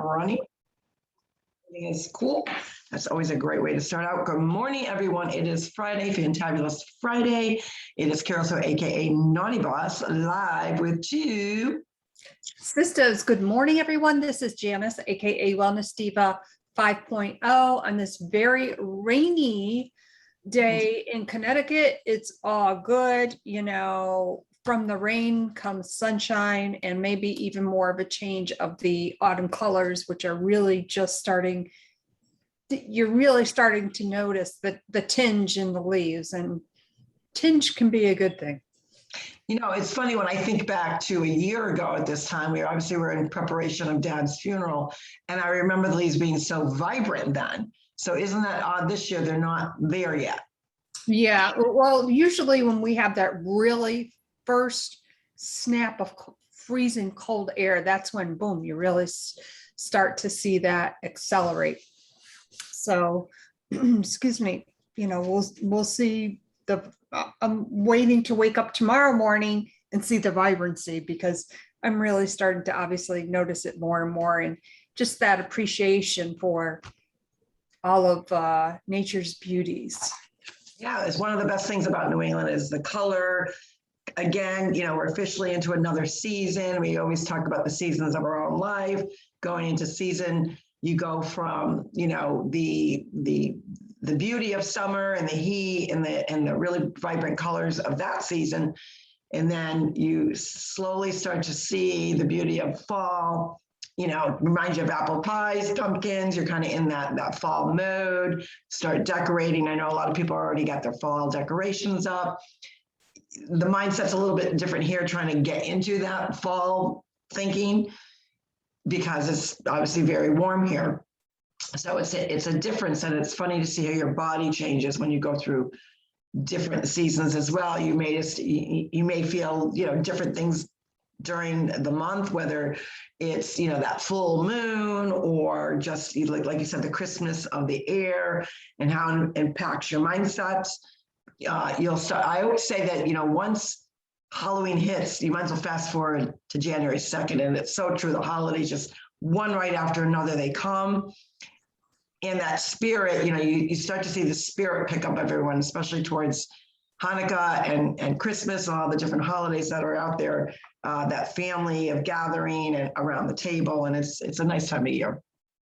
running. It's cool. That's always a great way to start out. Good morning, everyone. It is Friday, Fantabulous Friday. It is Carol, so aka Naughty Boss, live with Two Sistas. Good morning, everyone. This is Janice, aka Wellness Diva 5.0 on this very rainy day in Connecticut. It's all good, you know. From the rain comes sunshine and maybe even more of a change of the autumn colors, which are really just starting. You're really starting to notice the tinge in the leaves, and tinge can be a good thing. You know, it's funny when I think back to a year ago at this time, we obviously were in preparation of Dad's funeral, and I remember the leaves being so vibrant then. So isn't that odd this year? They're not there yet. Yeah, well, usually when we have that really first snap of freezing cold air, that's when, boom, you really start to see that accelerate. So, excuse me, you know, we'll see I'm waiting to wake up tomorrow morning and see the vibrancy, because I'm really starting to obviously notice it more and more, and just that appreciation for all of nature's beauties. Yeah, it's one of the best things about New England is the color. Again, you know, we're officially into another season. We always talk about the seasons of our own life. Going into season, you go from, you know, the beauty of summer and the heat and the really vibrant colors of that season, and then you slowly start to see the beauty of fall. You know, reminds you of apple pies, pumpkins. You're kind of in that fall mode. Start decorating. I know a lot of people already got their fall decorations up. The mindset's a little bit different here, trying to get into that fall thinking, because it's obviously very warm here. So it's a difference, and it's funny to see how your body changes when you go through different seasons as well. You may feel, you know, different things during the month, whether it's, you know, that full moon or just like you said, the crispness of the air and how it impacts your mindset. You'll start. I always say that, you know, once Halloween hits, you might as well fast forward to January 2nd, and it's so true. The holidays, just one right after another, they come. And that spirit, you know, you start to see the spirit pick up everyone, especially towards Hanukkah and Christmas and all the different holidays that are out there. That family of gathering and around the table, and it's a nice time of year.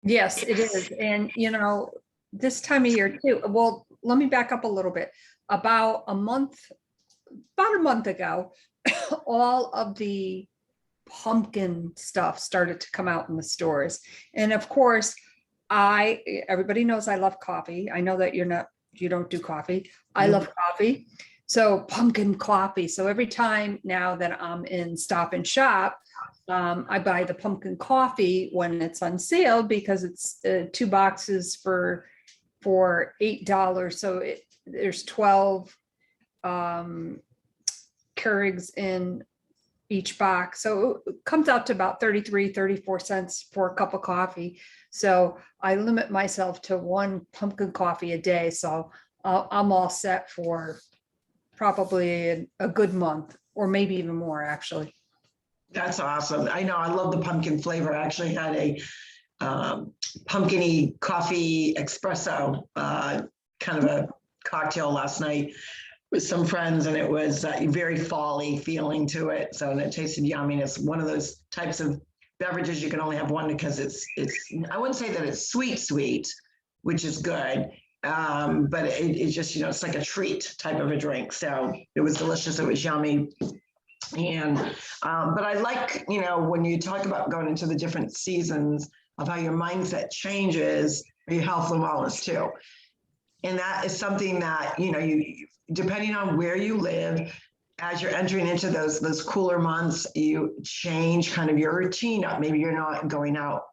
Yes, it is. And, you know, this time of year too. Well, let me back up a little bit. About a month ago, all of the pumpkin stuff started to come out in the stores. And of course, everybody knows I love coffee. I know that you don't do coffee. I love coffee. So pumpkin coffee. So every time now that I'm in Stop and Shop, I buy the pumpkin coffee when it's on sale, because it's 2 boxes for $8. So there's 12 Keurigs in each box. So it comes out to about 34 cents for a cup of coffee. So I limit myself to 1 pumpkin coffee a day. So I'm all set for probably a good month, or maybe even more, actually. That's awesome. I know. I love the pumpkin flavor. I actually had a pumpkin-y coffee espresso, kind of a cocktail last night with some friends, and it was very fall-y feeling to it. So, and it tasted yummy. And it's one of those types of beverages you can only have one, because it's I wouldn't say that it's sweet, which is good. But it's just, you know, it's like a treat type of a drink. So it was delicious. It was yummy. And, but I like, you know, when you talk about going into the different seasons of how your mindset changes for your health and wellness too. And that is something that, you know, you depending on where you live, as you're entering into those cooler months, you change kind of your routine up. Maybe you're not going out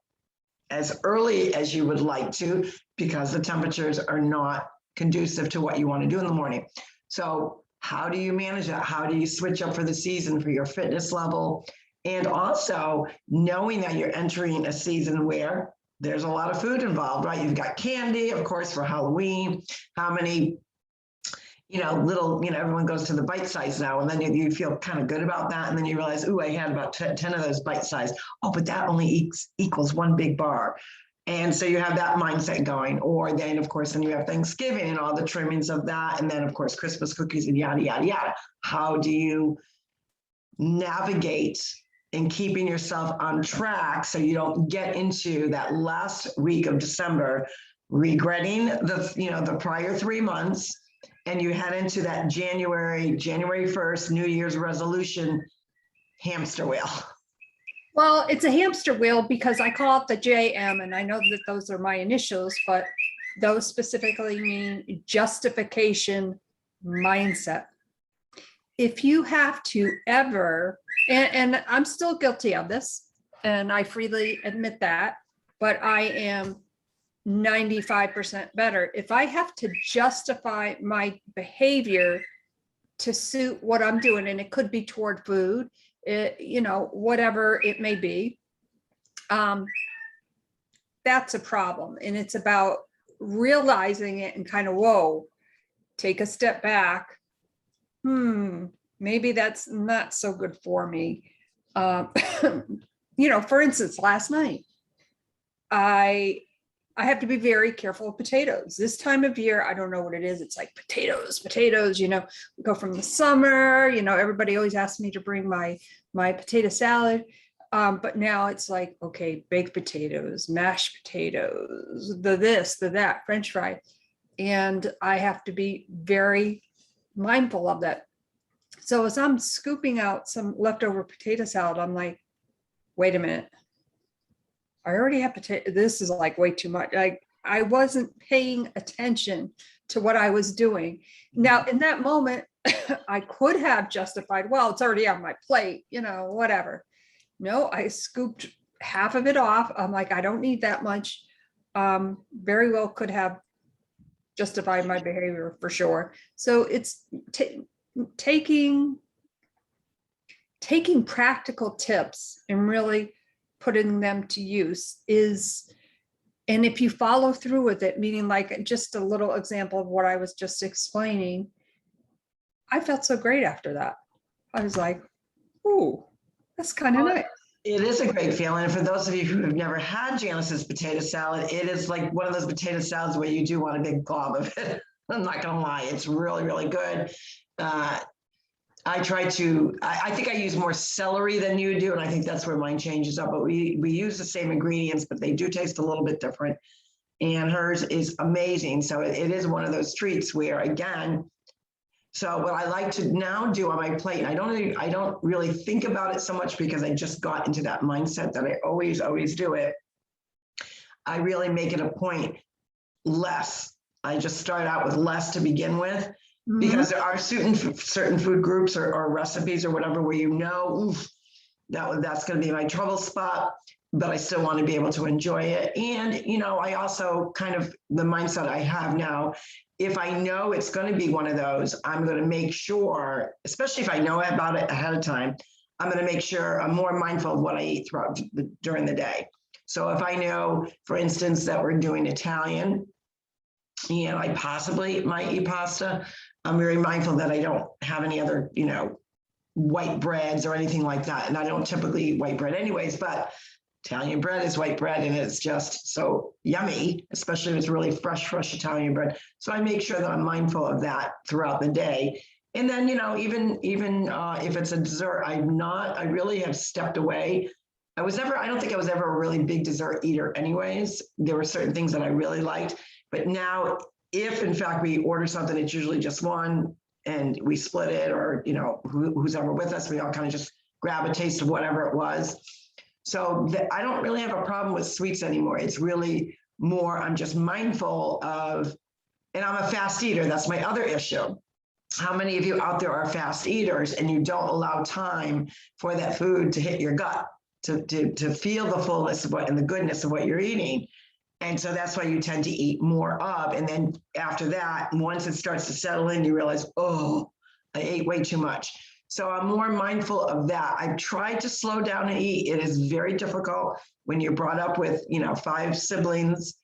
as early as you would like to, because the temperatures are not conducive to what you want to do in the morning. So how do you manage that? How do you switch up for the season, for your fitness level? And also knowing that you're entering a season where there's a lot of food involved, right? You've got candy, of course, for Halloween. How many little, everyone goes to the bite size now, and then you feel kind of good about that. And then you realize, ooh, I had about 10 of those bite size. Oh, but that only equals one big bar. And so you have that mindset going. Or then, of course, then you have Thanksgiving and all the trimmings of that. And then, of course, Christmas cookies and yada, yada, yada. How do you navigate in keeping yourself on track so you don't get into that last week of December regretting the prior 3 months, and you head into that January 1st, New Year's resolution hamster wheel? Well, it's a hamster wheel because I call it the JM, and I know that those are my initials, but those specifically mean justification mindset. If you have to ever, and I'm still guilty of this, and I freely admit that, but I am 95% better. If I have to justify my behavior to suit what I'm doing, and it could be toward food, whatever it may be, that's a problem. And it's about realizing it and kind of, whoa, take a step back. Maybe that's not so good for me. For instance, last night, I have to be very careful of potatoes. This time of year, I don't know what it is. It's like potatoes, we go from the summer, everybody always asks me to bring my potato salad. But now it's like, okay, baked potatoes, mashed potatoes, the this, the that, French fry. And I have to be very mindful of that. So as I'm scooping out some leftover potato salad, I'm like, wait a minute. I already have potato. This is like way too much. I wasn't paying attention to what I was doing. Now, in that moment, I could have justified, well, it's already on my plate, whatever. No, I scooped half of it off. I'm like, I don't need that much. Very well could have justified my behavior for sure. So it's taking practical tips and really putting them to use and if you follow through with it, meaning like just a little example of what I was just explaining, I felt so great after that. I was like, ooh, that's kind of nice. It is a great feeling. And for those of you who have never had Janice's potato salad, it is like one of those potato salads where you do want a big glob of it. I'm not gonna lie, it's really, really good. I think I use more celery than you do, and I think that's where mine changes up, but we use the same ingredients, but they do taste a little bit different. And hers is amazing. So it is one of those treats where, again, so what I like to now do on my plate, I don't really think about it so much because I just got into that mindset that I always do it. I really make it a point less. I just start out with less to begin with. Because there are certain food groups or recipes or whatever where oof, that's going to be my trouble spot, but I still want to be able to enjoy it. And, I also kind of, the mindset I have now, if I know it's going to be one of those, I'm going to make sure, especially if I know about it ahead of time, I'm going to make sure I'm more mindful of what I eat during the day. So if I know, for instance, that we're doing Italian, I possibly might eat pasta, I'm very mindful that I don't have any other, white breads or anything like that. And I don't typically eat white bread anyways, but Italian bread is white bread and it's just so yummy, especially if it's really fresh Italian bread. So I make sure that I'm mindful of that throughout the day. And then, even if it's a dessert, I really have stepped away. I don't think I was ever a really big dessert eater anyways. There were certain things that I really liked, but now if in fact we order something, it's usually just one and we split it, or, who's ever with us, we all kind of just grab a taste of whatever it was. So I don't really have a problem with sweets anymore. It's really more, I'm just mindful of, and I'm a fast eater. That's my other issue. How many of you out there are fast eaters and you don't allow time for that food to hit your gut, to feel the fullness of and the goodness of what you're eating? And so that's why you tend to eat more of. And then after that, once it starts to settle in, you realize, oh, I ate way too much. So I'm more mindful of that. I've tried to slow down and eat. It is very difficult when you're brought up with, 5 siblings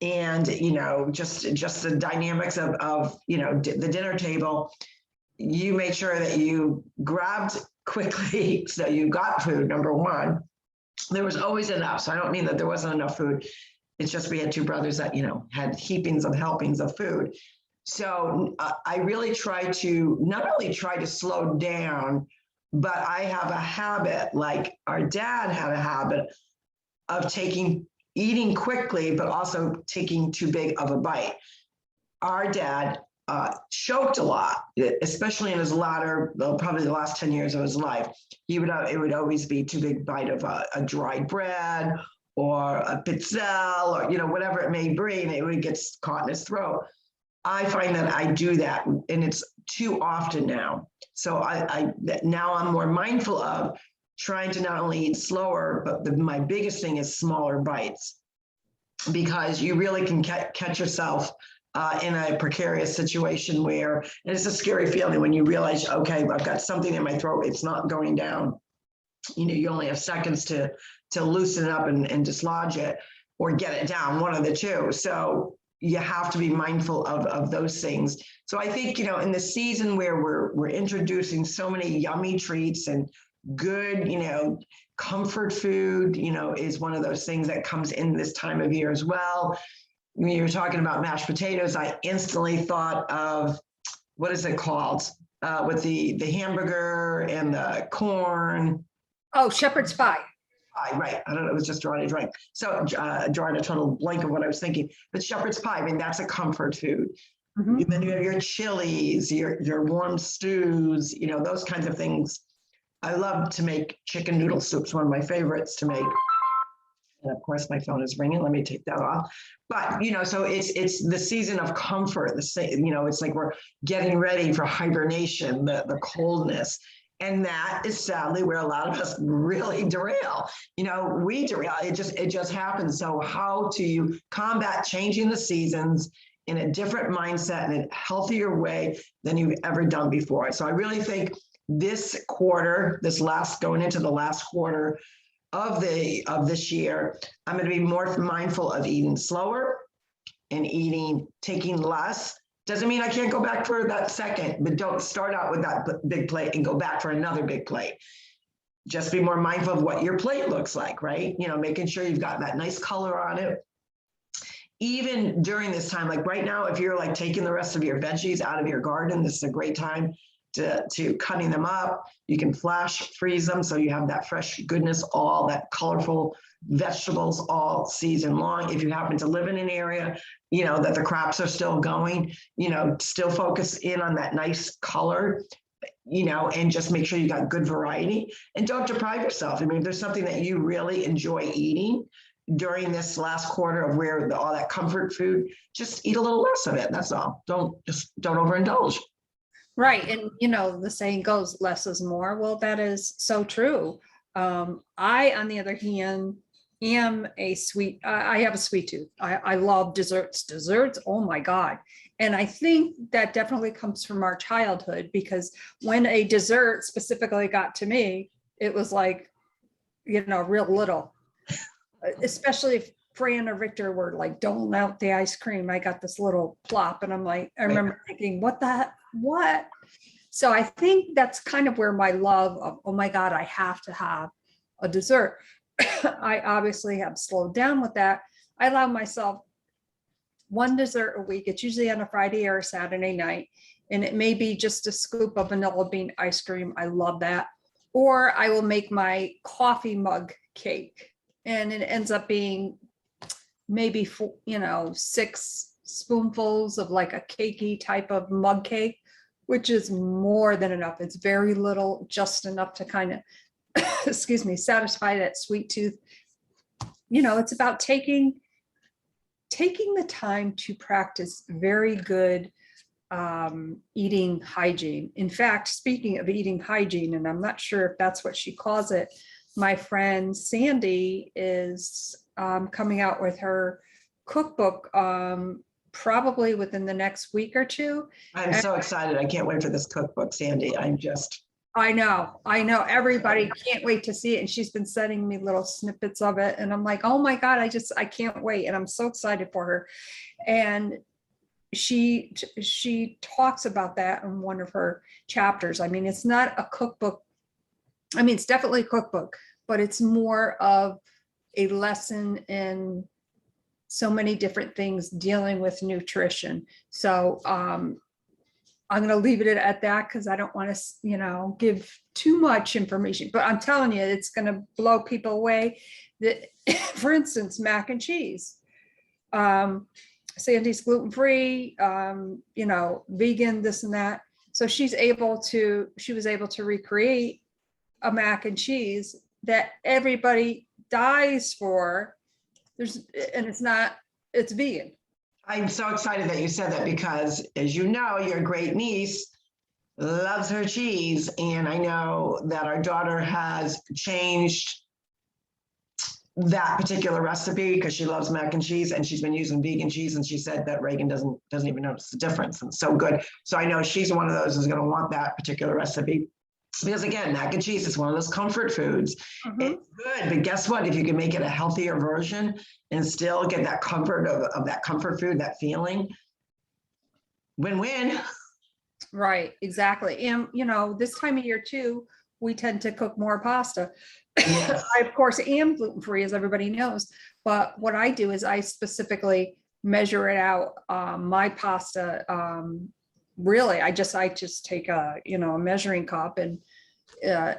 and, you know, just the dynamics of, you know, the dinner table, you made sure that you grabbed quickly. So you got food, number one. There was always enough. So I don't mean that there wasn't enough food. It's just we had two brothers that, you know, had heapings of helpings of food. So I really try to not only try to slow down, but I have a habit, like our dad had a habit of eating quickly, but also taking too big of a bite. Our dad choked a lot, especially in his latter, well, probably the last 10 years of his life. It would always be too big bite of a dried bread or a pizzelle or, you know, whatever it may be, and it would get caught in his throat. I find that I do that, and it's too often now. So now I'm more mindful of trying to not only eat slower, but my biggest thing is smaller bites, because you really can catch yourself in a precarious situation where, and it's a scary feeling when you realize, okay, I've got something in my throat, it's not going down. You know, you only have seconds to loosen it up and dislodge it or get it down, one of the two. So you have to be mindful of those things. So I think, you know, in the season where we're introducing so many yummy treats and good, you know, comfort food, you know, is one of those things that comes in this time of year as well. When you were talking about mashed potatoes, I instantly thought of, what is it called? With the hamburger and the corn. Oh, shepherd's pie. Right. I don't know. It was just drawing a blank. So drawing a total blank of what I was thinking. But shepherd's pie, I mean, that's a comfort food. Mhm. And then you have your chilies, your warm stews, you know, those kinds of things. I love to make chicken noodle soups, one of my favorites to make. And of course, my phone is ringing. Let me take that off. But, you know, so it's the season of comfort. You know, it's like we're getting ready for hibernation, the coldness. And that is sadly where a lot of us really derail. You know, we derail. It just happens. So how do you combat changing the seasons in a different mindset, in a healthier way than you've ever done before? So I really think this quarter, going into the last quarter of this year, I'm going to be more mindful of eating slower and taking less. Doesn't mean I can't go back for that second, but don't start out with that big plate and go back for another big plate. Just be more mindful of what your plate looks like, right? You know, making sure you've got that nice color on it. Even during this time, like right now, if you're like taking the rest of your veggies out of your garden, this is a great time to cutting them up. You can flash freeze them so you have that fresh goodness, all that colorful vegetables all season long. If you happen to live in an area, you know, that the crops are still going, you know, still focus in on that nice color, you know, and just make sure you got good variety and don't deprive yourself. I mean, if there's something that you really enjoy eating during this last quarter of where all that comfort food, just eat a little less of it. That's all. Don't overindulge. Right. And, you know, the saying goes, less is more. Well, that is so true. I, on the other hand, am I have a sweet tooth. I love desserts. Oh my God. And I think that definitely comes from our childhood, because when a dessert specifically got to me, it was like, you know, real little, especially if Fran or Victor were like doling out the ice cream. I got this little plop, and I'm like, I remember thinking, what? So I think that's kind of where my love of, oh my God, I have to have a dessert. I obviously have slowed down with that. I allow myself one dessert a week. It's usually on a Friday or a Saturday night. And it may be just a scoop of vanilla bean ice cream. I love that. Or I will make my coffee mug cake. And it ends up being maybe, 6 spoonfuls of like a cakey type of mug cake, which is more than enough. It's very little, just enough to kind of, excuse me, satisfy that sweet tooth. You know, it's about taking the time to practice very good eating hygiene. In fact, speaking of eating hygiene, and I'm not sure if that's what she calls it, my friend Sandy is coming out with her cookbook probably within the next week or two. I'm so excited. I can't wait for this cookbook, Sandy. I'm just I know. Everybody can't wait to see it. And she's been sending me little snippets of it. And I'm like, oh my God, I can't wait. And I'm so excited for her. And she talks about that in one of her chapters. I mean, it's not a cookbook. I mean, it's definitely a cookbook, but it's more of a lesson in so many different things dealing with nutrition. So I'm going to leave it at that because I don't want to, give too much information. But I'm telling you, it's going to blow people away. That, for instance, mac and cheese. Sandy's gluten-free, vegan, this and that. So she was able to recreate a mac and cheese that everybody dies for. It's vegan. I'm so excited that you said that because, as you know, your great niece loves her cheese. And I know that our daughter has changed that particular recipe because she loves mac and cheese and she's been using vegan cheese. And she said that Reagan doesn't even notice the difference. And it's so good. So I know she's one of those who's going to want that particular recipe. Because again, mac and cheese is one of those comfort foods. It's good, but guess what? If you can make it a healthier version and still get that comfort of that comfort food, that feeling, win-win. Right, exactly. And, this time of year too, we tend to cook more pasta. Yes. I, of course, am gluten-free, as everybody knows, but what I do is I specifically measure it out. My pasta, really, I just take a measuring cup, and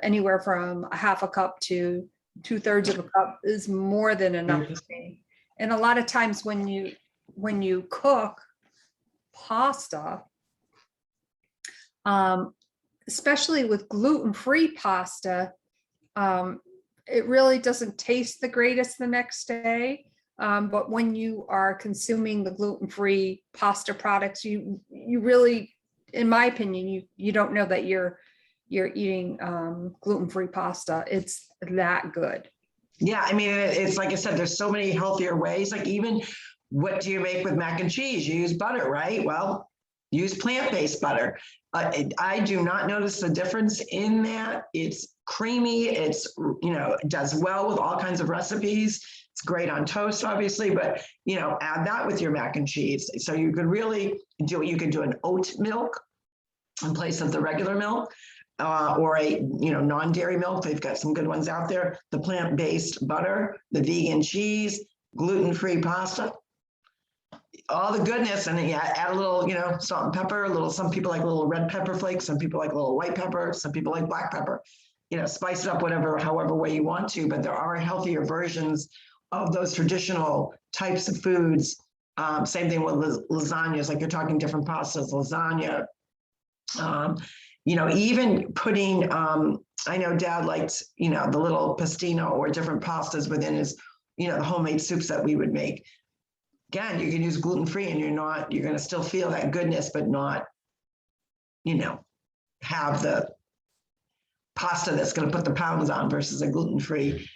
anywhere from a half a cup to 2/3 of a cup is more than enough for me. And a lot of times when you cook pasta, especially with gluten-free pasta, it really doesn't taste the greatest the next day. But when you are consuming the gluten-free pasta products, you really, in my opinion, you don't know that you're eating gluten-free pasta. It's that good. Yeah, I mean, it's like I said, there's so many healthier ways. Like even what do you make with mac and cheese? You use butter, right? Well, use plant-based butter. I do not notice the difference in that. It's creamy. It's, it does well with all kinds of recipes. It's great on toast, obviously, but, add that with your mac and cheese. So you could really you could do an oat milk in place of the regular milk. Or a non-dairy milk. They've got some good ones out there. The plant-based butter, the vegan cheese, gluten-free pasta, all the goodness, and add a little salt and pepper. Some people like a little red pepper flakes. Some people like a little white pepper. Some people like black pepper. Spice it up however way you want to. But there are healthier versions of those traditional types of foods. Same thing with lasagnas. Like you're talking different pastas, lasagna. Even putting, I know Dad liked, the little pastino or different pastas within his, the homemade soups that we would make. Again, you can use gluten-free and you're going to still feel that goodness, but not, have the pasta that's going to put the pounds on versus a gluten-free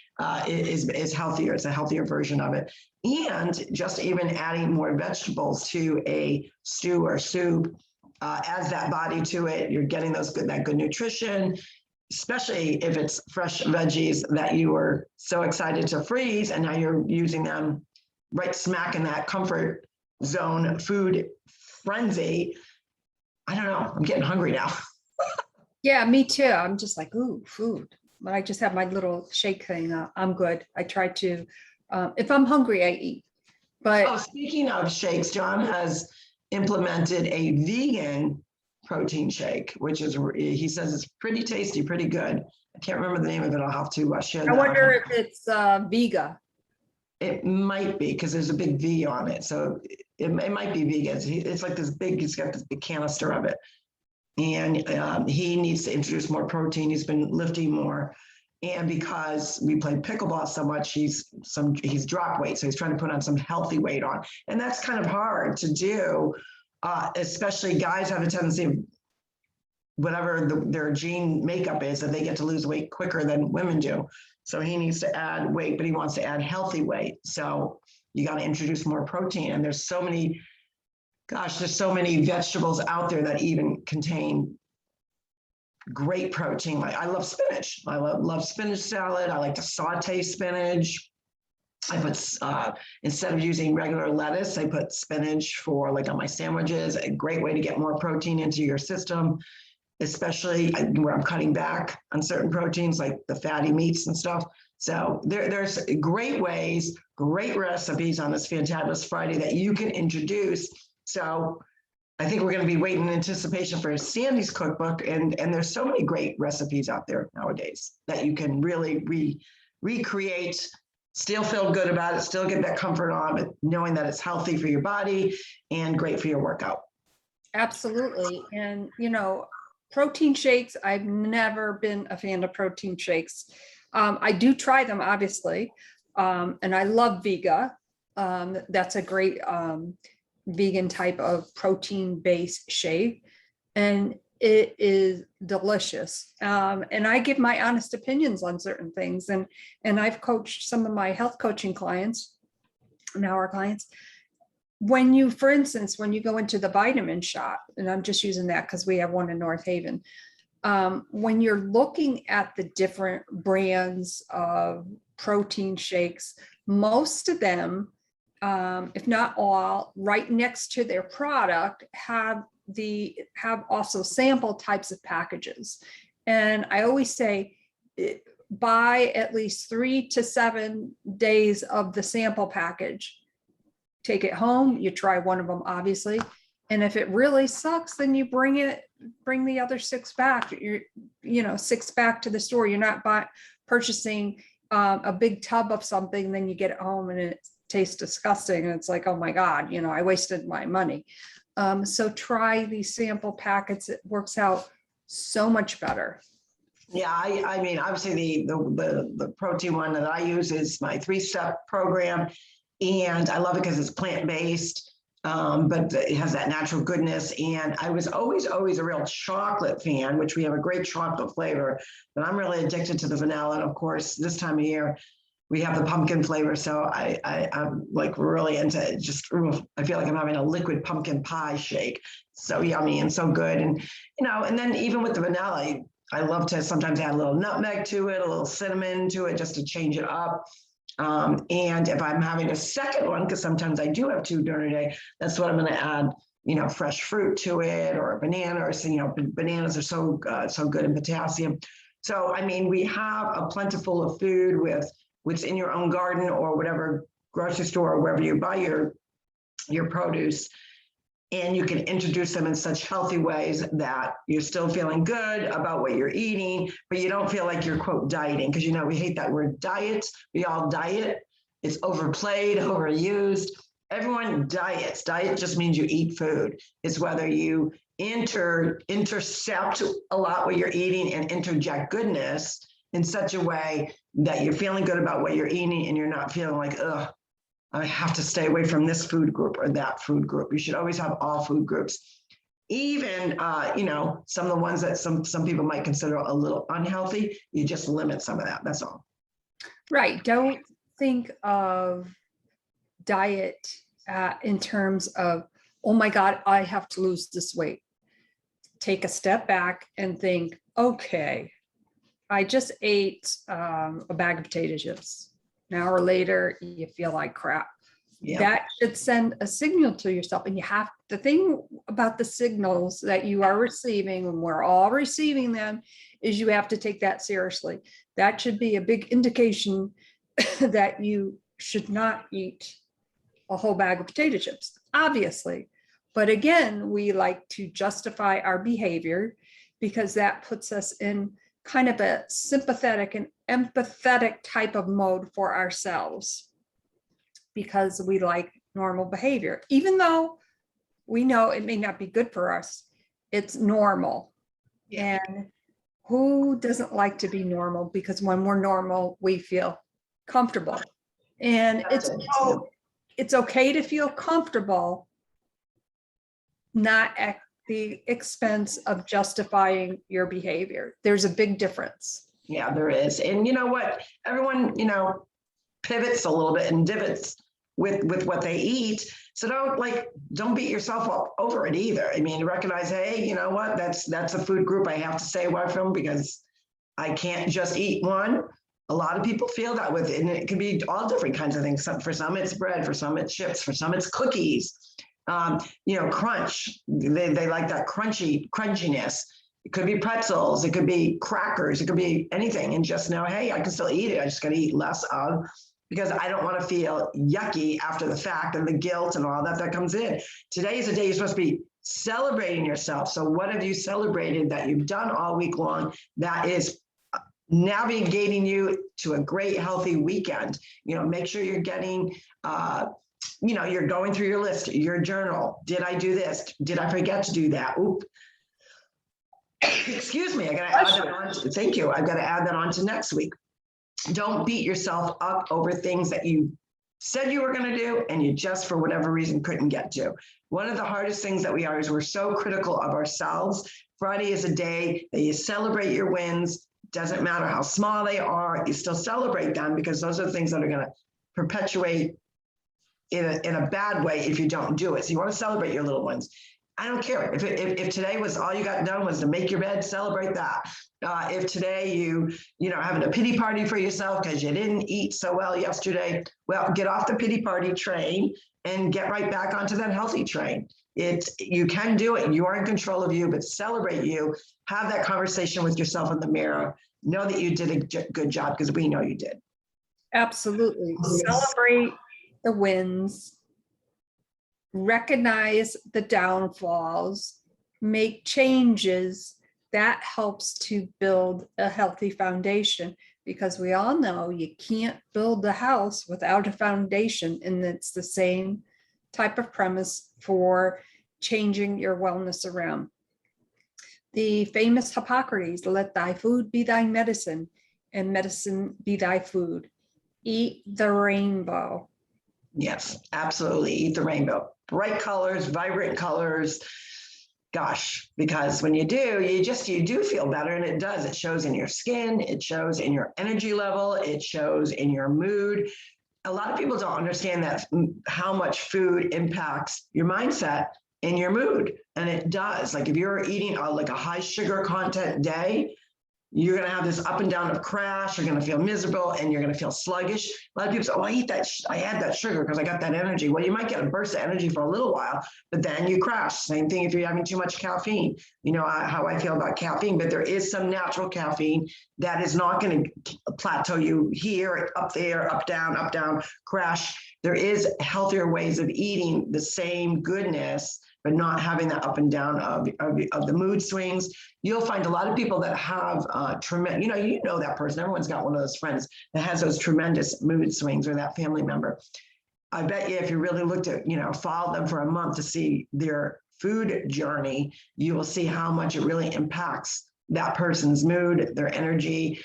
is healthier. It's a healthier version of it. And just even adding more vegetables to a stew or soup, adds that body to it. You're getting that good nutrition, especially if it's fresh veggies that you were so excited to freeze, and now you're using them right smack in that comfort zone food frenzy. I don't know. I'm getting hungry now. Yeah, me too. I'm just like, ooh, food. But I just have my little shake thing. I'm good. I try to, if I'm hungry, I eat. But Speaking of shakes, John has implemented a vegan protein shake, which is, he says it's pretty tasty, pretty good. I can't remember the name of it. I'll have to share that. I wonder if it's Vega. It might be because there's a big V on it. So it might be vegan. It's like this big, he's got this big canister of it. And he needs to introduce more protein. He's been lifting more. And because we played pickleball so much, he's dropped weight. So he's trying to put on some healthy weight on. And that's kind of hard to do, especially guys have a tendency, whatever their gene makeup is, that they get to lose weight quicker than women do. So he needs to add weight, but he wants to add healthy weight. So you got to introduce more protein. And there's so many vegetables out there that even contain great protein. Like I love spinach. I love spinach salad. I like to saute spinach. I put, instead of using regular lettuce, I put spinach for like on my sandwiches, a great way to get more protein into your system, especially where I'm cutting back on certain proteins like the fatty meats and stuff. So there's great ways, great recipes on this Fantabulous Friday that you can introduce. So I think we're going to be waiting in anticipation for Sandy's cookbook, and there's so many great recipes out there nowadays that you can really recreate, still feel good about it, still get that comfort on it, knowing that it's healthy for your body and great for your workout. Absolutely. And, protein shakes, I've never been a fan of protein shakes. I do try them, obviously. And I love Vega. That's a great vegan type of protein-based shake. And it is delicious. And I give my honest opinions on certain things. And I've coached some of my health coaching clients, now our clients. When you, for instance, when you go into the vitamin shop, and I'm just using that because we have one in North Haven, when you're looking at the different brands of protein shakes, most of them, if not all, right next to their product have also sample types of packages. And I always say, buy at least 3 to 7 days of the sample package. Take it home, you try one of them, obviously. And if it really sucks, then you bring the other 6 back. 6 back to the store. You're not purchasing a big tub of something, then you get it home and it tastes disgusting. And it's like, oh my God, I wasted my money. So try these sample packets. It works out so much better. Yeah, I mean, obviously the protein one that I use is my 3-step program. And I love it because it's plant-based, but it has that natural goodness. And I was always a real chocolate fan, which we have a great chocolate flavor, but I'm really addicted to the vanilla. And of course, this time of year, we have the pumpkin flavor. So I'm like really into it. I feel like I'm having a liquid pumpkin pie shake. So yummy and so good. And, and then even with the vanilla, I love to sometimes add a little nutmeg to it, a little cinnamon to it, just to change it up. And if I'm having a second one, because sometimes I do have 2 during the day, that's what I'm going to add, fresh fruit to it, or a banana, or bananas are so good in potassium. So, I mean, we have a plentiful of food with what's in your own garden or whatever grocery store or wherever you buy your produce. And you can introduce them in such healthy ways that you're still feeling good about what you're eating, but you don't feel like you're, quote, dieting, because, we hate that word diet. We all diet. It's overplayed, overused. Everyone diets. Diet just means you eat food. It's whether you intercept a lot what you're eating and interject goodness in such a way that you're feeling good about what you're eating and you're not feeling like, ugh, I have to stay away from this food group or that food group. You should always have all food groups. Even, some of the ones that some people might consider a little unhealthy, you just limit some of that. That's all. Right. Don't think of diet in terms of, oh my God, I have to lose this weight. Take a step back and think, okay, I just ate a bag of potato chips. An hour later, you feel like crap. Yeah. That should send a signal to yourself. And the thing about the signals that you are receiving, and we're all receiving them, is you have to take that seriously. That should be a big indication that you should not eat a whole bag of potato chips, obviously. But again, we like to justify our behavior because that puts us in kind of a sympathetic and empathetic type of mode for ourselves because we like normal behavior. Even though we know it may not be good for us, it's normal. Yeah. And who doesn't like to be normal? Because when we're normal, we feel comfortable. And it's okay to feel comfortable, not at the expense of justifying your behavior. There's a big difference. Yeah, there is. And you know what? Everyone, pivots a little bit and divots with what they eat. So don't beat yourself up over it either. I mean, recognize, hey, you know what? That's a food group I have to stay away from because I can't just eat one. A lot of people feel that with it, and it can be all different kinds of things. For some, it's bread. For some, it's chips. For some, it's cookies. Crunch. They like that crunchiness. It could be pretzels. It could be crackers. It could be anything. And just know, hey, I can still eat it. I just got to eat less of, because I don't want to feel yucky after the fact and the guilt and all that comes in. Today is a day you're supposed to be celebrating yourself. So what have you celebrated that you've done all week long that is navigating you to a great, healthy weekend? Make sure you're getting, you're going through your list, your journal. Did I do this? Did I forget to do that? Oop. Excuse me. I got to add that on. Thank you. I've got to add that on to next week. Don't beat yourself up over things that you said you were going to do and you just, for whatever reason, couldn't get to. One of the hardest things that we are is we're so critical of ourselves. Friday is a day that you celebrate your wins. Doesn't matter how small they are, you still celebrate them, because those are the things that are going to perpetuate in a bad way if you don't do it. So you want to celebrate your little ones. I don't care if today was all you got done was to make your bed, celebrate that. If today you having a pity party for yourself because you didn't eat so well yesterday, well, get off the pity party train and get right back onto that healthy train. You can do it. You are in control of you, but celebrate you. Have that conversation with yourself in the mirror. Know that you did a good job, because we know you did. Absolutely. Celebrate the wins. Recognize the downfalls, make changes. That helps to build a healthy foundation, because we all know you can't build a house without a foundation. And it's the same type of premise for changing your wellness around. The famous Hippocrates, let thy food be thy medicine and medicine be thy food. Eat the rainbow. Yes, absolutely. Eat the rainbow. Bright colors, vibrant colors. Gosh, because when you do, you do feel better, and it does. It shows in your skin. It shows in your energy level. It shows in your mood. A lot of people don't understand that how much food impacts your mindset and your mood. And it does. Like if you're eating like a high sugar content day, you're going to have this up and down of crash. You're going to feel miserable and you're going to feel sluggish. A lot of people say, oh, I had that sugar because I got that energy. Well, you might get a burst of energy for a little while, but then you crash. Same thing if you're having too much caffeine. You know how I feel about caffeine, but there is some natural caffeine that is not going to plateau you here, up there, up, down, crash. There is healthier ways of eating the same goodness, but not having that up and down of the mood swings. You'll find a lot of people that have tremendous, you know that person. Everyone's got one of those friends that has those tremendous mood swings, or that family member. I bet you if you really looked at, follow them for a month to see their food journey, you will see how much it really impacts that person's mood, their energy.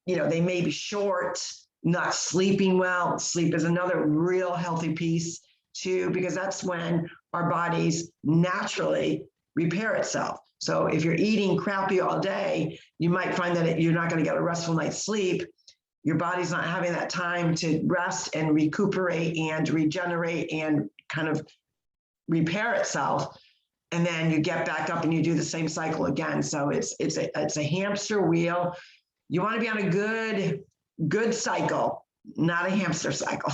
They may be short, not sleeping well. Sleep is another real healthy piece too, because that's when our bodies naturally repair itself. So if you're eating crappy all day, you might find that you're not going to get a restful night's sleep. Your body's not having that time to rest and recuperate and regenerate and kind of repair itself. And then you get back up and you do the same cycle again. So it's a hamster wheel. You want to be on a good cycle, not a hamster cycle.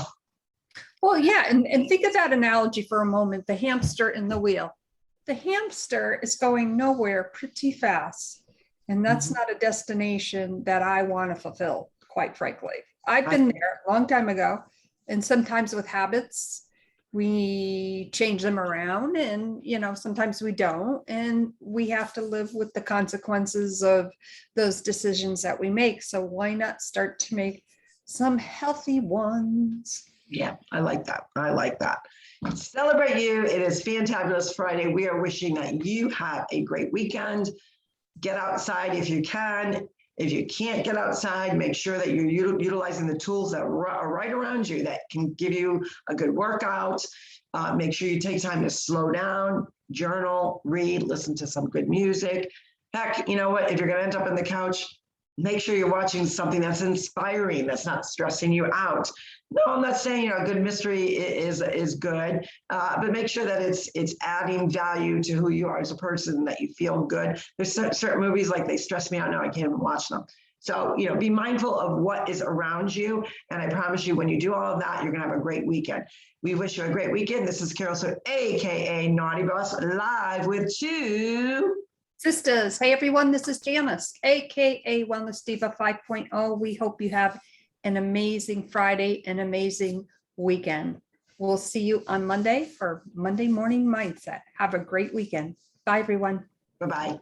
Well, yeah, and think of that analogy for a moment, the hamster in the wheel. The hamster is going nowhere pretty fast, and that's not a destination that I want to fulfill, quite frankly. I've been there a long time ago, and sometimes with habits, we change them around, and sometimes we don't, and we have to live with the consequences of those decisions that we make. So why not start to make some healthy ones? Yeah, I like that. Celebrate you. It is Fantabulous Friday. We are wishing that you have a great weekend. Get outside if you can. If you can't get outside, make sure that you're utilizing the tools that are right around you that can give you a good workout. Make sure you take time to slow down, journal, read, listen to some good music. Heck, you know what? If you're going to end up on the couch, Make sure you're watching something that's inspiring, that's not stressing you out. No, I'm not saying, a good mystery is good, but make sure that it's adding value to who you are as a person, that you feel good. There's certain movies, like, they stress me out now, I can't even watch them. So, be mindful of what is around you. And I promise you, when you do all of that, you're going to have a great weekend. We wish you a great weekend. This is Carol, so AKA Naughty Boss, live with Two Sisters. Hey, everyone, this is Janice, AKA Wellness Diva 5.0. We hope you have an amazing Friday, an amazing weekend. We'll see you on Monday for Monday Morning Mindset. Have a great weekend. Bye, everyone. Bye-bye.